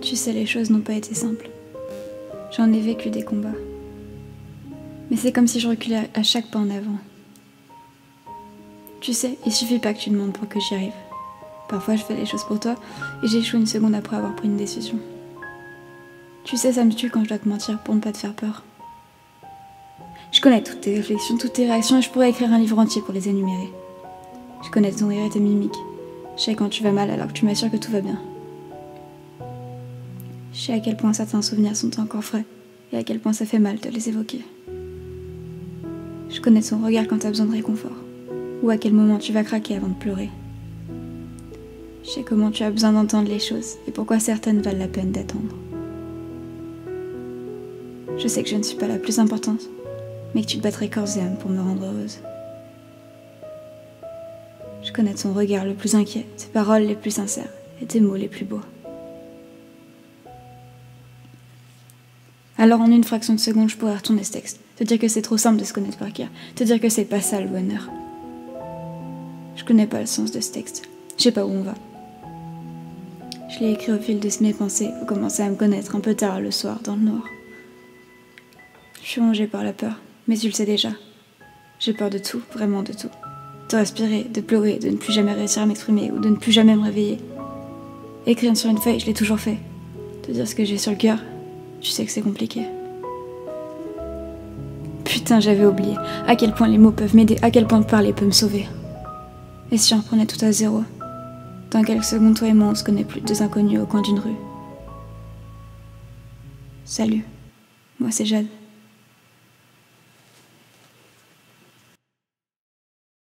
Tu sais, les choses n'ont pas été simples. J'en ai vécu des combats. Mais c'est comme si je reculais à chaque pas en avant. Tu sais, il suffit pas que tu demandes pour que j'y arrive. Parfois je fais les choses pour toi et j'échoue une seconde après avoir pris une décision. Tu sais, ça me tue quand je dois te mentir pour ne pas te faire peur. Je connais toutes tes réflexions, toutes tes réactions et je pourrais écrire un livre entier pour les énumérer. Je connais ton rire et tes mimiques. Je sais quand tu vas mal alors que tu m'assures que tout va bien. Je sais à quel point certains souvenirs sont encore frais et à quel point ça fait mal de les évoquer. Je connais ton regard quand t'as besoin de réconfort ou à quel moment tu vas craquer avant de pleurer. Je sais comment tu as besoin d'entendre les choses et pourquoi certaines valent la peine d'attendre. Je sais que je ne suis pas la plus importante, mais que tu te battrais corps et âme pour me rendre heureuse. Je connais ton regard le plus inquiet, tes paroles les plus sincères et tes mots les plus beaux. Alors en une fraction de seconde, je pourrais retourner ce texte, te dire que c'est trop simple de se connaître par cœur, te dire que c'est pas ça le bonheur. Je connais pas le sens de ce texte, je sais pas où on va. Je l'ai écrit au fil de mes pensées, ou commencé à me connaître un peu tard le soir dans le noir. Je suis rongée par la peur, mais tu le sais déjà. J'ai peur de tout, vraiment de tout. De respirer, de pleurer, de ne plus jamais réussir à m'exprimer ou de ne plus jamais me réveiller. Écrire sur une feuille, je l'ai toujours fait. Te dire ce que j'ai sur le cœur, tu sais que c'est compliqué. Putain, j'avais oublié à quel point les mots peuvent m'aider, à quel point parler peut me sauver. Et si on reprenait tout à zéro? Dans quelques secondes, toi et moi, on se connaît plus, deux inconnus au coin d'une rue. Salut, moi c'est Jade.